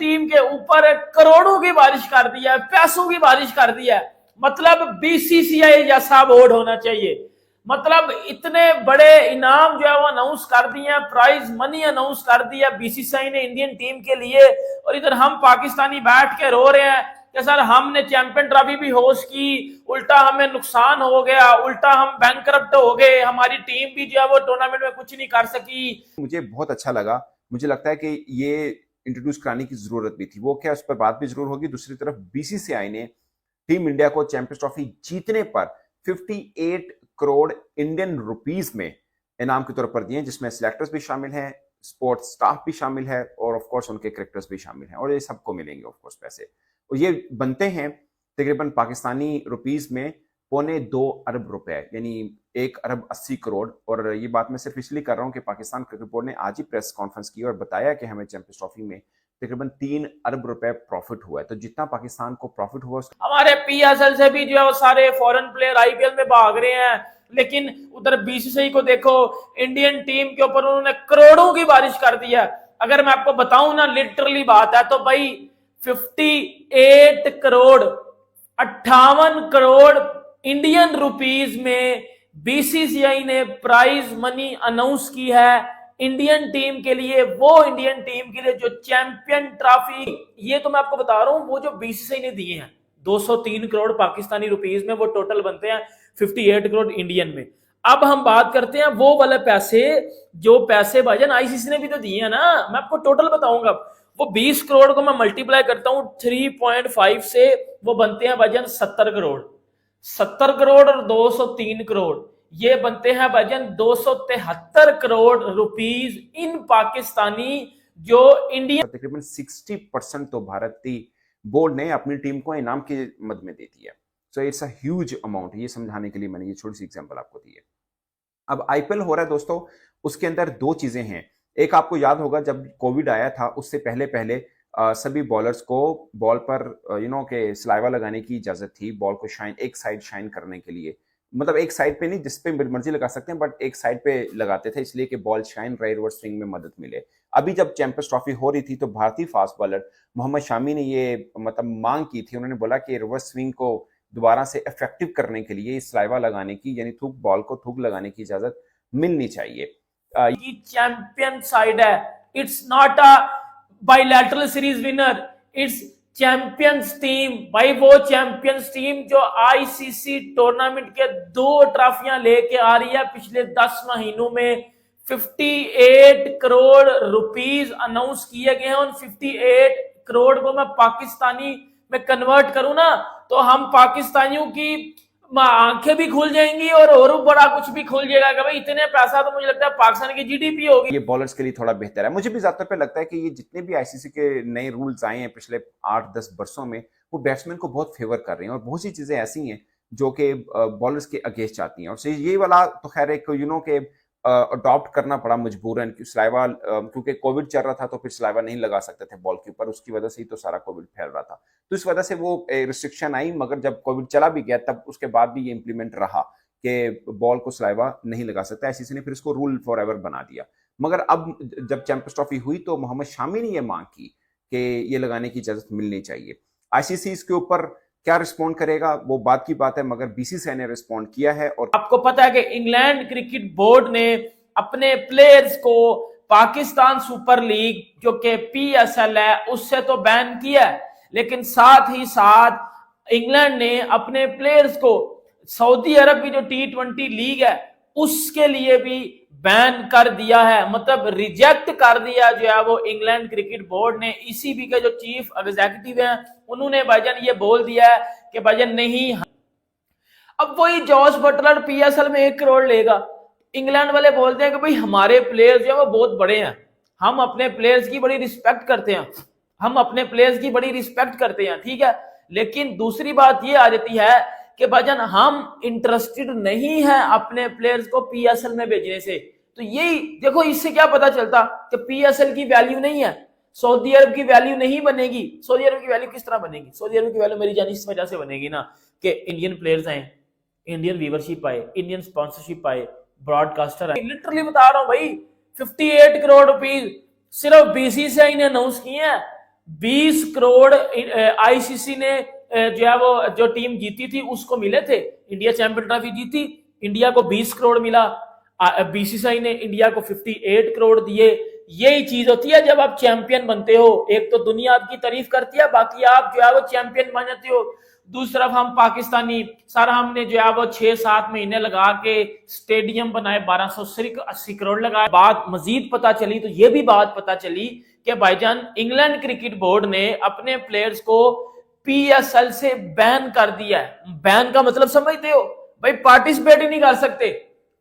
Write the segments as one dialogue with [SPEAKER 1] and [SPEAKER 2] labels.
[SPEAKER 1] Team के ऊपर करोड़ों की बारिश कर दी है, पैसों की बारिश कर दी है। मतलब बीसीसीआई जैसा बोर्ड होना चाहिए। मतलब इतने बड़े इनाम जो है वो अनाउंस कर दिए हैं, प्राइज मनी अनाउंस कर दिया बीसीसीआई ने इंडियन टीम के लिए, और इधर हम पाकिस्तानी बैठ के रो रहे हैं कि सर हमने चैंपियन ट्रॉफी भी होस्ट की, उल्टा हमें नुकसान हो गया, उल्टा हम बैंकरप्ट हो गए, हमारी टीम भी जो है वो टूर्नामेंट में कुछ नहीं कर सकी।
[SPEAKER 2] मुझे बहुत अच्छा लगा। मुझे लगता है कि ये इंट्रोड्यूस कराने की जरूरत भी थी। वो क्या, उस पर बात भी जरूर होगी। दूसरी तरफ बीसीसीआई ने टीम इंडिया को चैंपियंस ट्रॉफी जीतने पर 58 करोड़ इंडियन रुपीस में इनाम के तौर पर दिए, जिसमें सिलेक्टर्स भी शामिल हैं, स्पोर्ट्स स्टाफ भी शामिल है, और ऑफ कोर्स उनके क्रिकेटर्स भी शामिल हैं, और ये सबको मिलेंगे ऑफ कोर्स पैसे। और ये बनते हैं तकरीबन पाकिस्तानी रुपीस में 2.25 अरब रुपए, यानी 1 अरब 80 करोड़। और ये बात मैं सिर्फ इसलिए कर रहा हूं कि पाकिस्तान क्रिकेट बोर्ड ने आज ही प्रेस कॉन्फ्रेंस की और बताया कि हमें चैंपियंस ट्रॉफी में तकरीबन 3 अरब रुपए प्रॉफिट हुआ है। तो जितना पाकिस्तान को प्रॉफिट हुआ,
[SPEAKER 1] हमारे पीएसएल से भी जो है वो सारे फॉरेन प्लेयर आईपीएल में भाग रहे हैं, लेकिन उधर बीसीसीआई को देखो, इंडियन टीम के ऊपर उन्होंने करोड़ों की बारिश कर दी है। अगर मैं आपको बताऊं ना, लिटरली बात है, तो भाई 58 करोड़ 58 करोड़ इंडियन रुपीस में बीसीसीआई ने प्राइज मनी अनाउंस की है इंडियन टीम के लिए, वो इंडियन टीम के लिए जो चैंपियन ट्रॉफी, ये तो मैं आपको बता रहा हूं, वो जो बीसीसीआई ने दिए हैं 203 करोड़ पाकिस्तानी रुपीस में, वो टोटल बनते हैं 58 करोड़ इंडियन में। अब हम बात करते हैं वो वाले पैसे, जो पैसे भाईजान आईसीसी ने भी तो दिए हैं ना। मैं आपको टोटल बताऊंगा, वो 20 करोड़ को मैं मल्टीप्लाई करता हूं 3.5 से, वो बनते हैं भाईजान 70 करोड़। 70 करोड़ और 203 करोड़, ये बनते हैं भाईजान 273 करोड़ रुपीस इन पाकिस्तानी, जो इंडिया
[SPEAKER 2] तकरीबन 60% तो भारतीय बोर्ड ने अपनी टीम को इनाम के मद में दे दिया। So it's a huge amount. ये समझाने के लिए मैंने ये छोटी सी एग्जांपल आपको दी है। अब आईपीएल हो रहा है दोस्तों, उसके अंदर दो चीजें हैं। एक, आपको याद होगा जब कोविड आया था उससे पहले पहले सभी बॉलर्स को बॉल पर के सलाइवा लगाने की इजाजत थी, बॉल को शाइन, एक साइड शाइन करने के लिए। मतलब एक साइड पे नहीं, जिस पे मर्जी लगा सकते हैं, बट एक साइड पे लगाते थे, इसलिए कि बॉल शाइन रहे, रिवर्स स्विंग में मदद मिले। अभी जब चैंपियंस ट्रॉफी हो रही थी तो भारतीय फास्ट बॉलर मोहम्मद शामी ने ये मतलब मांग की थी। उन्होंने बोला कि रिवर्स स्विंग को दोबारा से इफेक्टिव करने के लिए सलाइवा लगाने की, यानी थूक, बॉल को थूक लगाने की इजाजत मिलनी चाहिए।
[SPEAKER 1] चैंपियन साइड है, it's not a bilateral series winner, it's champions team. भाई वो चैंपियंस टीम जो आईसीसी टूर्नामेंट के 2 ट्रॉफियां लेके आ रही है पिछले 10 महीनों में। 58 करोड़ रुपीस अनाउंस किए गए हैं। उन 58 करोड़ को मैं पाकिस्तानी में कन्वर्ट करूं ना, तो हम पाकिस्तानियों की आंखें भी खुल जाएंगी और बड़ा कुछ भी खुल जाएगा कि भाई इतने पैसा तो मुझे लगता है पाकिस्तान की जीडीपी होगी।
[SPEAKER 2] ये बॉलर्स के लिए थोड़ा बेहतर है। मुझे भी ज्यादातर पे लगता है कि ये जितने भी आईसीसी के नए रूल्स आए हैं पिछले 8-10 वर्षों में, वो बैट्समैन को बहुत फेवर कर रहे हैं, और बहुत सी चीजें ऐसी हैं जो कि बॉलर्स के अगेंस्ट जाती हैं। और ये वाला तो खैर एक के अडॉप्ट करना पड़ा मजबूरन, सलाइवा, क्योंकि कोविड चल रहा था तो फिर सलाइवा नहीं लगा सकते थे बॉल के ऊपर, उसकी वजह से ही तो सारा कोविड फैल रहा था। तो इस वजह से वो रिस्ट्रिक्शन आई, मगर जब कोविड चला भी गया तब उसके बाद भी ये इंप्लीमेंट रहा कि बॉल को सलाइवा नहीं लगा सकता। आईसीसी ने फिर इसको रूल फॉर एवर बना दिया। मगर अब जब चैंपियंस ट्रॉफी हुई तो मोहम्मद शामी ने ये मांग की कि ये लगाने की इजाजत मिलनी चाहिए। आईसीसी इसके ऊपर क्या रिस्पॉन्ड करेगा वो बात की बात है, मगर बीसीसीआई ने रिस्पॉन्ड किया है। और
[SPEAKER 1] आपको पता है कि इंग्लैंड क्रिकेट बोर्ड ने अपने प्लेयर्स को पाकिस्तान सुपर लीग जो कि पीएसएल है उससे तो बैन किया है, लेकिन साथ ही साथ इंग्लैंड ने अपने प्लेयर्स को सऊदी अरब की जो T20 लीग है उसके लिए भी बैन कर दिया है। मतलब रिजेक्ट कर दिया जो है वो इंग्लैंड क्रिकेट बोर्ड ने। ईसीबी के जो चीफ एग्जीक्यूटिव हैं उन्होंने भाईजान ये बोल दिया है कि भाईजान नहीं। अब वही जॉस बटलर पीएसएल में 1 करोड़ लेगा, इंग्लैंड वाले बोलते हैं कि भाई हमारे प्लेयर्स जो है वो बहुत बड़े हैं, हम अपने प्लेयर्स की बड़ी रिस्पेक्ट करते हैं, हम अपने प्लेयर्स की बड़ी रिस्पेक्ट करते हैं, ठीक है। लेकिन दूसरी बात ये आ जाती है कि भाईजान हम इंटरेस्टेड नहीं है अपने प्लेयर्स को पीएसएल में भेजने से। तो यही देखो, इससे क्या पता चलता कि पीएसएल की वैल्यू नहीं है, सऊदी अरब की वैल्यू नहीं बनेगी। सऊदी अरब की वैल्यू किस तरह बनेगी? सऊदी अरब की वैल्यू मेरी जान इस वजह से बनेगी ना कि इंडियन प्लेयर्स आए, इंडियन व्यूवरशिप आए, इंडियन स्पॉन्सरशिप आए, ब्रॉडकास्टर आए। लिटरली बता रहा हूं भाई, 58 करोड़ रुपीस सिर्फ बीसीसीआई ने अनाउंस किए हैं। 20 करोड़ आईसीसी ने जो है वो जो टीम जीती थी उसको मिले थे। इंडिया चैंपियन ट्रॉफी जीती, इंडिया को 20 करोड़ मिला, बीसीसीआई ने इंडिया को 58 करोड़ दिए। यही चीज होती है जब आप चैंपियन बनते हो, एक तो दुनिया आपकी तारीफ करती है, बाकी आप जो है वो चैंपियन बन जाते हो। दूसरी तरफ हम पाकिस्तानी सारा हमने जो है वो 6-7 महीने लगा के स्टेडियम बनाए, 1280 करोड़ लगाए। बात मजीद पता चली तो ये भी बात पता चली कि भाईजान इंग्लैंड क्रिकेट बोर्ड ने अपने प्लेयर्स को पीएसएल से बैन कर दिया है। बैन का मतलब समझते हो भाई, पार्टिसिपेट ही नहीं कर सकते।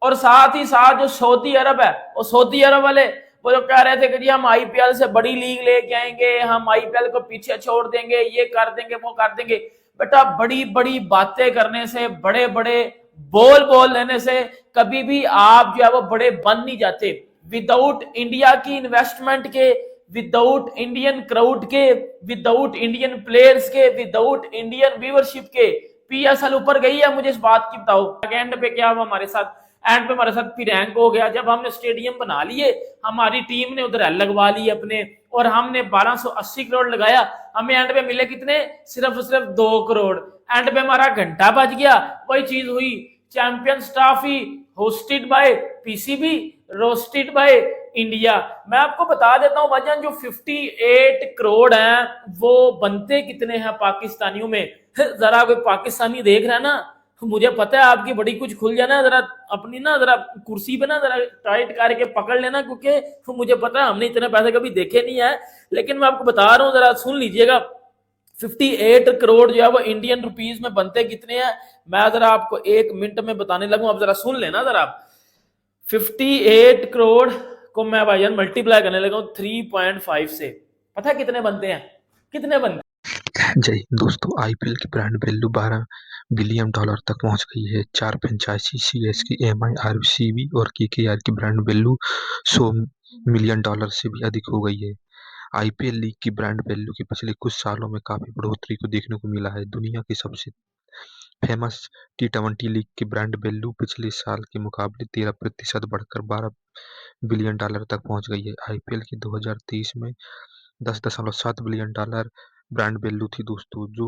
[SPEAKER 1] और साथ ही साथ जो सऊदी अरब है, वो सऊदी अरब वाले वो जो कह रहे थे कि जी हम आईपीएल से बड़ी लीग लेके आएंगे, हम आईपीएल को पीछे छोड़ देंगे, ये कर देंगे वो कर देंगे। बेटा बड़ी बड़ी बातें करने से, बड़े बड़े बोल लेने से कभी भी आप जो है वो बड़े बन नहीं जाते। विदाउट इंडिया की इन्वेस्टमेंट के, विदाउट इंडियन क्राउड के, विदाउट इंडियन प्लेयर्स के, विदाउट इंडियन व्यूअरशिप के पीएसएल ऊपर गई है। मुझे इस बात की बताओ एंड पे क्या हुआ हमारे साथ? एंड पे हमारे साथ पिरैंक हो गया। जब हमने स्टेडियम बना लिए, हमारी टीम ने उधर लगवा ली अपने, और हमने 1280 करोड़ लगाया, हमें एंड पे मिले कितने? सिर्फ 2 करोड़। एंड पे हमारा घंटा बज गया। वही चीज हुई, champions trophy hosted by PCB, roasted by India. मैं आपको बता देता हूं भाईजान, जो 58 करोड़ हैं वो बनते कितने हैं पाकिस्तानियों में? जरा कोई पाकिस्तानी देख रहा है ना, मुझे पता है आपकी बड़ी कुछ खुल जाना, जरा अपनी ना जरा कुर्सी पे ना जरा टाइट करके पकड़ लेना, क्योंकि मुझे पता है हमने इतने पैसे कभी देखे नहीं है। लेकिन मैं आपको बता रहा हूं, जरा सुन लीजिएगा, 58 करोड़ जो है वो इंडियन रुपीज में बनते कितने हैं, मैं जरा आपको 1 मिनट में बताने लगूं, आप जरा सुन लेना जरा। 58 करोड़ को मैं भाईजान मल्टीप्लाई करने लगा 3.5 से, पता है कितने बनते हैं? कितने बनते?
[SPEAKER 3] जय हिंद दोस्तों, आईपीएल की ब्रांड वैल्यू $12 बिलियन तक पहुंच गई है। 4 फ्रेंचाइजी सीएसके, एमआई, आरसीबी और केकेआर की ब्रांड वैल्यू $100 मिलियन से भी अधिक हो गई है। आईपीएल लीग की ब्रांड वैल्यू के पिछले कुछ सालों में काफी बढ़ोतरी को देखने को मिला है। दुनिया की सबसे फेमस T20 लीग की ब्रांड वैल्यू पिछले साल के मुकाबले 13% बढ़कर $12 बिलियन तक पहुंच गई है। आईपीएल की 2023 में $10.7 बिलियन ब्रांड वैल्यू थी दोस्तों। जो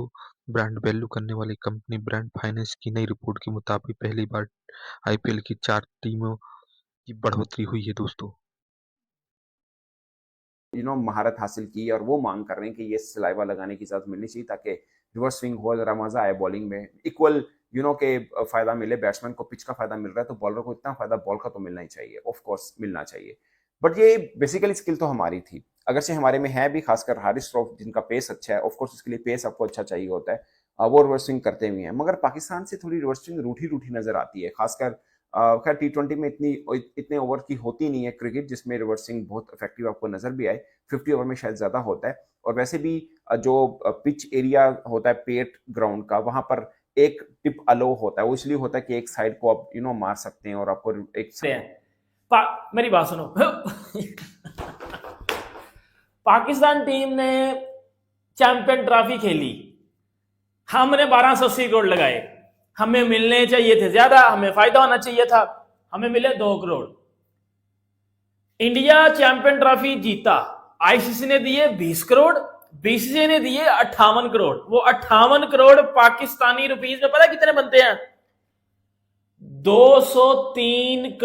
[SPEAKER 3] ब्रांड वैल्यू करने वाली कंपनी ब्रांड फाइनेंस की नई रिपोर्ट के मुताबिक पहली बार आईपीएल की 4 टीमों की बढ़ोतरी हुई है दोस्तों।
[SPEAKER 2] महारत हासिल की, और वो मांग कर रहे हैं कि ये सलाइवा लगाने की इजाजत मिलनी चाहिए ताकि रिवर्स स्विंग हो, जरा मजा आए बॉलिंग में, इक्वल के फायदा मिले। बैट्समैन को पिच का फायदा मिल रहा है तो बॉलर को इतना फायदा बॉल का तो मिलना ही चाहिए, ऑफ कोर्स मिलना चाहिए। बट ये बेसिकली स्किल तो हमारी थी, अगर से हमारे में है भी, खासकर हारिस रऊफ जिनका पेस अच्छा है, ऑफ कोर्स उसके लिए पेस आपको अच्छा चाहिए होता है, वो रिवर्स स्विंग करते हुए हैं। मगर पाकिस्तान से थोड़ी रिवर्स स्विंग रूठी नजर आती है, खासकर खैर T20 में इतने ओवर की होती नहीं है क्रिकेट जिसमें रिवर्सिंग बहुत इफेक्टिव आपको नजर भी आए। 50 ओवर में शायद ज्यादा होता है। और वैसे भी जो पिच एरिया होता है पेट ग्राउंड का, वहां पर एक टिप अलो होता है, वो इसलिए होता है कि एक साइड को आप मार सकते हैं और आपको एक
[SPEAKER 1] मेरी बात सुनो। पाकिस्तान टीम ने चैंपियन ट्रॉफी खेली, हमने 1280 करोड़ लगाए, हमें मिलने चाहिए थे ज्यादा, हमें फायदा होना चाहिए था, हमें मिले 2 करोड़। इंडिया चैंपियन ट्रॉफी जीता, आईसीसी ने दिए 20 करोड़, बीसीसीआई ने दिए 58 करोड़। वो 58 करोड़ पाकिस्तानी रुपीस में पता कितने बनते हैं? 203 करोड़।